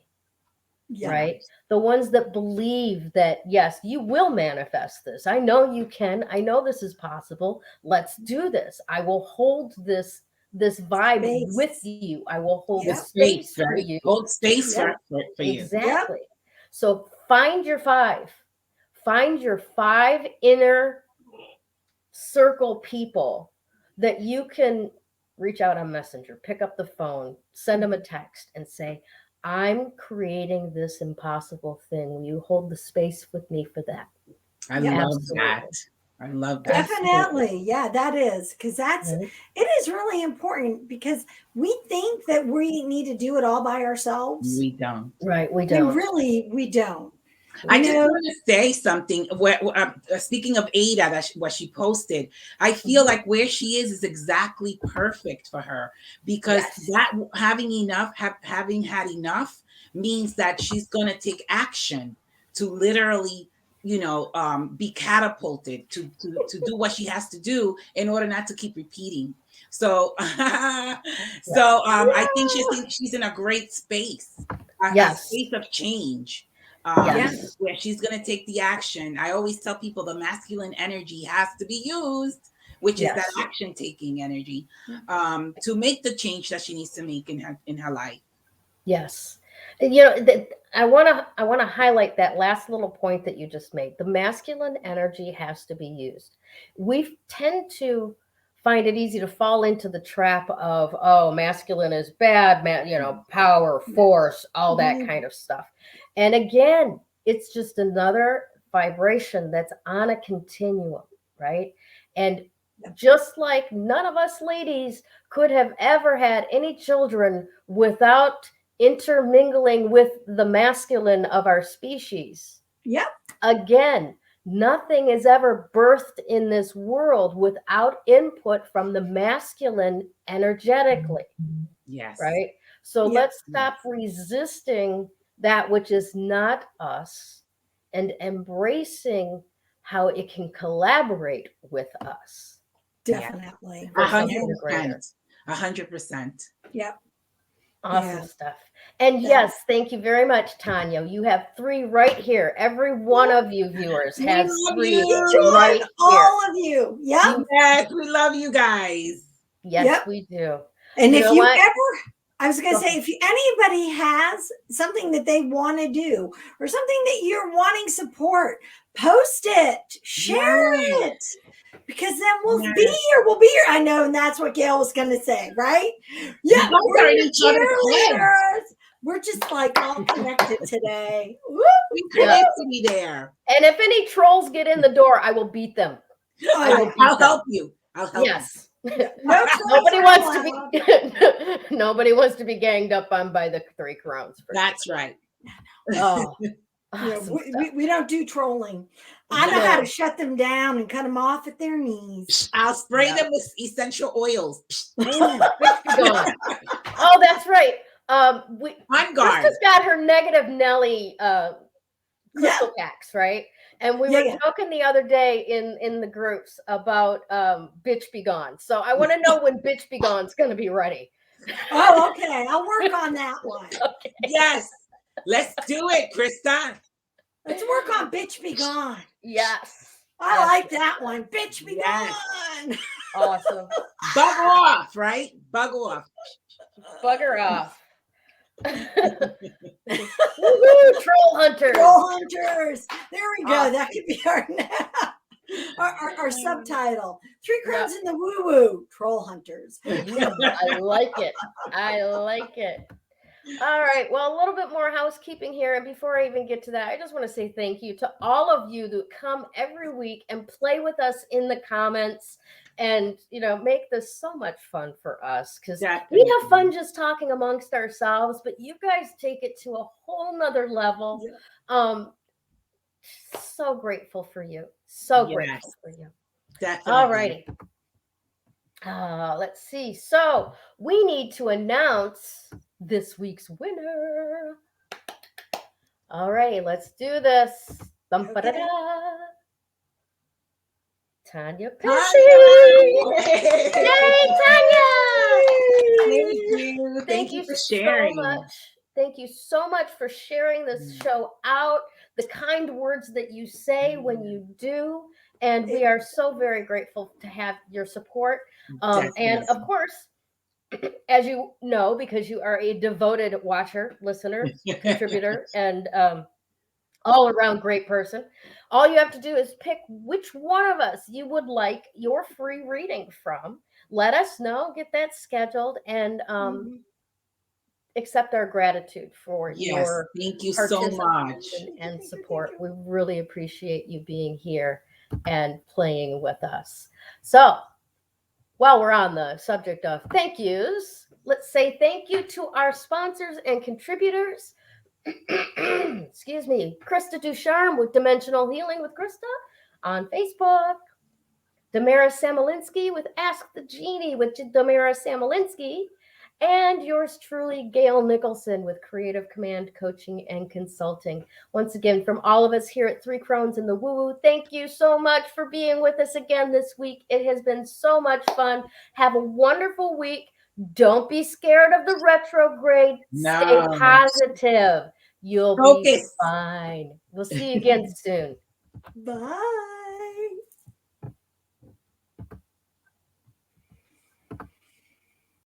right? The ones that believe that, yes, you will manifest this. I know you can. I know this is possible. Let's do this. I will hold this vibe with you. I will hold space for you.
Hold space for you.
Exactly. So find your 5. Find your 5 inner circle people that you can reach out on Messenger, pick up the phone, send them a text and say, I'm creating this impossible thing. Will you hold the space with me for that?
I love that. I love that.
Definitely. Yeah, that is. Because it is really important, because we think that we need to do it all by ourselves.
We don't.
Right. We don't.
And really, we don't.
I just want to say something. Speaking of Ada, what she posted, I feel like where she is exactly perfect for her, because that having had enough means that she's going to take action to literally, be catapulted to do what she has to do in order not to keep repeating. So, I think she's in a great space, a space of change. Where she's going to take the action. I always tell people the masculine energy has to be used, which is that action taking energy, to make the change that she needs to make in her life.
Yes. I want to highlight that last little point that you just made. The masculine energy has to be used. We tend to find it easy to fall into the trap of, oh, masculine is bad, power, force, all that kind of stuff. And again, it's just another vibration that's on a continuum, right? And just like none of us ladies could have ever had any children without intermingling with the masculine of our species.
Yep.
Again, nothing is ever birthed in this world without input from the masculine energetically.
Yes.
Right? So let's stop resisting that which is not us and embracing how it can collaborate with us.
Definitely.
100%. 100%.
Yep.
Awesome stuff. And yes, thank you very much, Tanya. You have 3 right here. Every one of you viewers has 3 right here.
All of you. Yep.
Yes, we love you guys.
Yes, we do.
And if you ever, I was going to say, if anybody has something that they want to do or something that you're wanting support, post it, share it. Because then we'll be here. We'll be here. I know, and that's what Gayle was going to say, right? Yeah, we're cheerleaders. We're just like all connected today.
We connected there.
And if any trolls get in the door, I will beat them.
I'll help you.
Yes. Nobody wants to be ganged up on by the 3 Crones.
That's right.
Oh.
We don't do trolling. I know how to shut them down and cut them off at their knees.
I'll spray them with essential oils.
Oh, that's right. Krista's got her negative Nelly crystal packs, right? And we were talking the other day in the groups about Bitch Be Gone. So I want to know when Bitch Be Gone's going to be ready.
Oh, okay. I'll work on that one.
Okay.
Yes. Let's do it, Krista.
Let's work on Bitch Be Gone.
Yes.
I like that one. Bitch Be Gone.
Awesome.
Bug off, right? Bug off.
Bugger off. Woo-hoo, troll hunters.
Troll hunters. There we go. That could be our subtitle. 3 Crones in the woo-woo. Troll hunters.
I like it. I like it. All right. Well, a little bit more housekeeping here. And before I even get to that, I just want to say thank you to all of you that come every week and play with us in the comments and, make this so much fun for us, because we have fun just talking amongst ourselves, but you guys take it to a whole nother level. So grateful for you. So grateful for you.
Definitely.
All righty. Let's see. So we need to announce this week's winner. All right, let's do this.
Okay.
Tanya Pesci. Yay, Tanya!
Thank you. Thank you for sharing.
So much. Thank you so much for sharing this show out, the kind words that you say when you do. And we are so very grateful to have your support. And of course, as you know, because you are a devoted watcher, listener, contributor, and all around great person, all you have to do is pick which one of us you would like your free reading from. Let us know, get that scheduled, and accept our gratitude for your
thank you so much
and support. We really appreciate you being here and playing with us. So while we're on the subject of thank yous, let's say thank you to our sponsors and contributors. Excuse me, Krista Ducharme with Dimensional Healing with Krista on Facebook. Damaris Samolinski with Ask the Genie with Damaris Samolinski. And yours truly, Gayle Nicholson with Creative Command Coaching and Consulting. Once again, from all of us here at Three Crones in the Woo Woo, thank you so much for being with us again this week. It has been so much fun. Have a wonderful week. Don't be scared of the retrograde. Stay positive. You'll be fine. We'll see you again soon.
Bye.